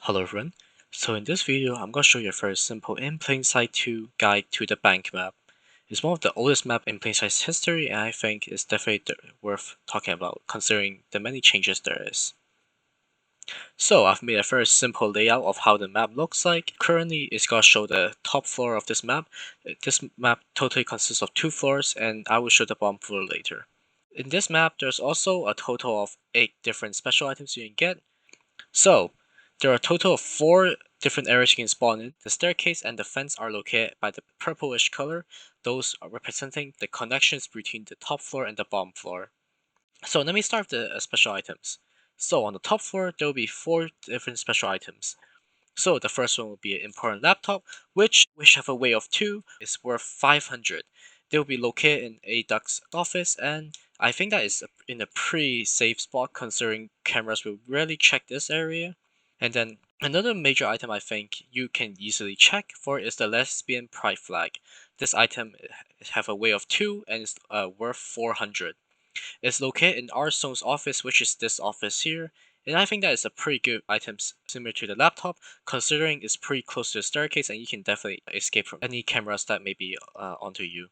Hello everyone. So in this video, I'm going to show you a very simple in plain sight 2 guide to the bank map. It's one of the oldest map in plain sight's history, and I think it's definitely worth talking about considering the many changes there is. So I've made a very simple layout of how the map looks like. Currently, it's going to show the top floor of this map. This map totally consists of 2 floors, and I will show the bottom floor later. In this map, there's also a total of 8 different special items you can get. So, there are a total of 4 different areas you can spawn in. The staircase and the fence are located by the purplish color. Those are representing the connections between the top floor and the bottom floor. So let me start with the special items. So on the top floor, there will be 4 different special items. So the first one will be an important laptop, which have a weight of 2, is worth 500. They will be located in a duck's office, and I think that is in a pretty safe spot considering cameras will rarely check this area. And then another major item I think you can easily check for is the lesbian pride flag. This item have a weight of 2 and is worth 400. It's located in Arstone's office, which is this office here. And I think that is a pretty good item similar to the laptop, considering it's pretty close to the staircase and you can definitely escape from any cameras that may be onto you.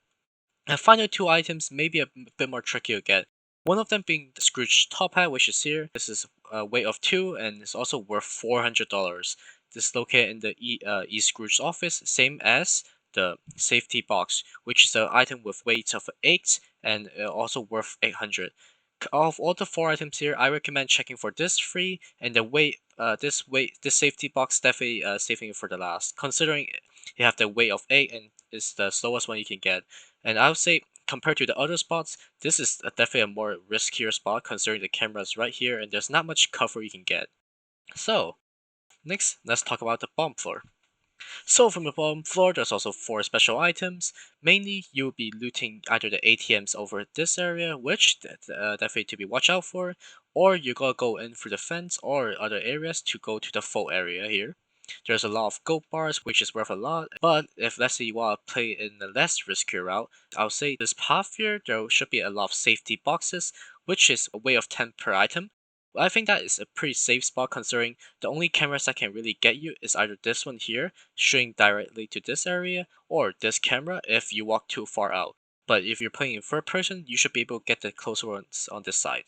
And final 2 items may be a bit more tricky to get. One of them being the Scrooge top hat, which is here. This is a weight of 2 and it's also worth $400. This is located in the E Scrooge's office, same as the safety box, which is an item with weight of 8 and also worth 800. Of all the 4 items here, I recommend checking for this 3 and the weight. This safety box definitely saving it for the last, considering you have the weight of 8 and it's the slowest one you can get. And I would say compared to the other spots, this is definitely a more riskier spot considering the camera is right here and there's not much cover you can get. So next, let's talk about the bottom floor. So from the bottom floor, there's also 4 special items. Mainly, you'll be looting either the ATMs over this area, which definitely to be watch out for, or you gotta go in through the fence or other areas to go to the full area here. There's a lot of gold bars, which is worth a lot, but if let's say you want to play in a less riskier route, I'll say this path here, there should be a lot of safety boxes, which is a weight of 10 per item. I think that is a pretty safe spot considering the only cameras that can really get you is either this one here, shooting directly to this area, or this camera if you walk too far out. But if you're playing in third person, you should be able to get the closer ones on this side.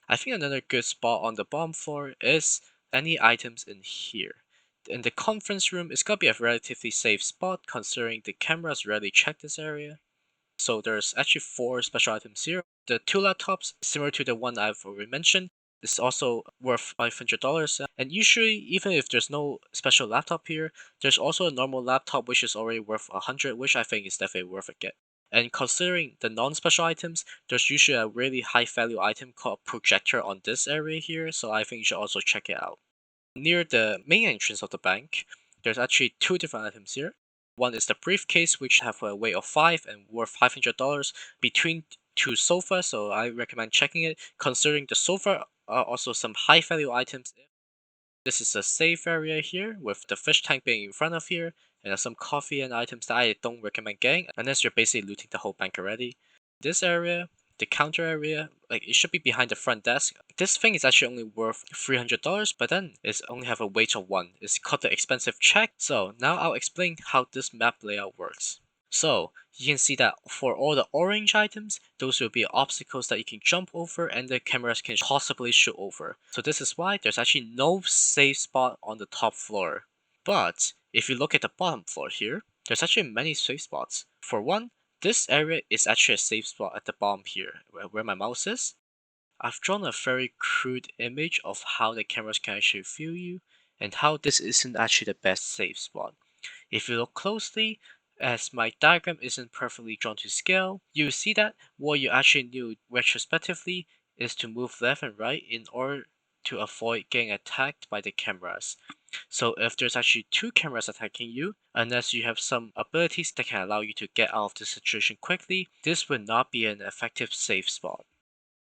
I think another good spot on the bottom floor is any items in here. In the conference room, it's gonna be a relatively safe spot considering the cameras rarely check this area. So there's actually 4 special items here. The 2 laptops, similar to the one I've already mentioned, is also worth $500. And usually, even if there's no special laptop here, there's also a normal laptop which is already worth 100, which I think is definitely worth a get. And considering the non-special items, there's usually a really high value item called projector on this area here, so I think you should also check it out. Near the main entrance of the bank, there's actually 2 different items here. One is the briefcase, which have a weight of 5 and worth $500 between 2 sofas, so I recommend checking it. Considering the sofa are also some high value items. This is a safe area here with the fish tank being in front of here and some coffee and items that I don't recommend getting unless you're basically looting the whole bank already. This area, the counter area, like it should be behind the front desk. This thing is actually only worth $300, but then it's only have a weight of 1. It's called the expensive check. So now I'll explain how this map layout works. So you can see that for all the orange items, those will be obstacles that you can jump over and the cameras can possibly shoot over. So this is why there's actually no safe spot on the top floor. But if you look at the bottom floor here, there's actually many safe spots. For one, this area is actually a safe spot at the bottom here, where my mouse is. I've drawn a very crude image of how the cameras can actually view you, and how this isn't actually the best safe spot. If you look closely, as my diagram isn't perfectly drawn to scale, you see that what you actually need retrospectively is to move left and right in order to avoid getting attacked by the cameras. So if there's actually 2 cameras attacking you, unless you have some abilities that can allow you to get out of the situation quickly, this would not be an effective safe spot.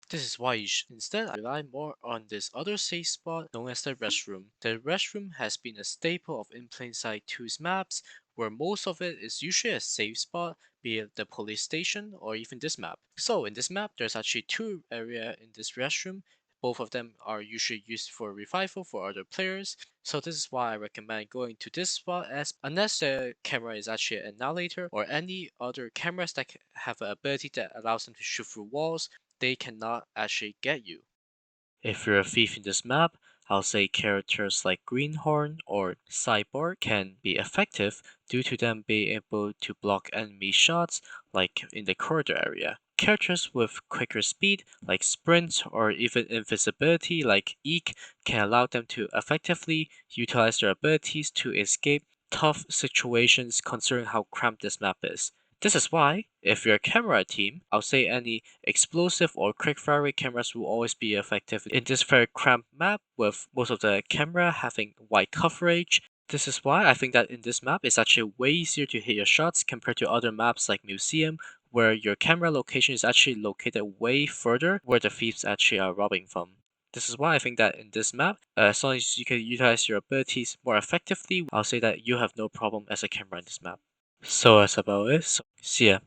This is why you should instead rely more on this other safe spot known as the restroom. The restroom has been a staple of In Plain Sight 2's maps, where most of it is usually a safe spot, be it the police station or even this map. So in this map, there's actually 2 areas in this restroom, both of them are usually used for revival for other players. So this is why I recommend going to this spot, as unless the camera is actually an annihilator or any other cameras that have an ability that allows them to shoot through walls, they cannot actually get you. If you're a thief in this map, I'll say characters like Greenhorn or Cyborg can be effective due to them being able to block enemy shots like in the corridor area. Characters with quicker speed like Sprint or even invisibility like Eek can allow them to effectively utilize their abilities to escape tough situations considering how cramped this map is. This is why, if you're a camera team, I'll say any explosive or quick firing cameras will always be effective in this very cramped map with most of the camera having wide coverage. This is why I think that in this map it's actually way easier to hit your shots compared to other maps like Museum, where your camera location is actually located way further where the thieves actually are robbing from. This is why I think that in this map, as long as you can utilize your abilities more effectively, I'll say that you have no problem as a camera in this map. So that's about it. So, see ya.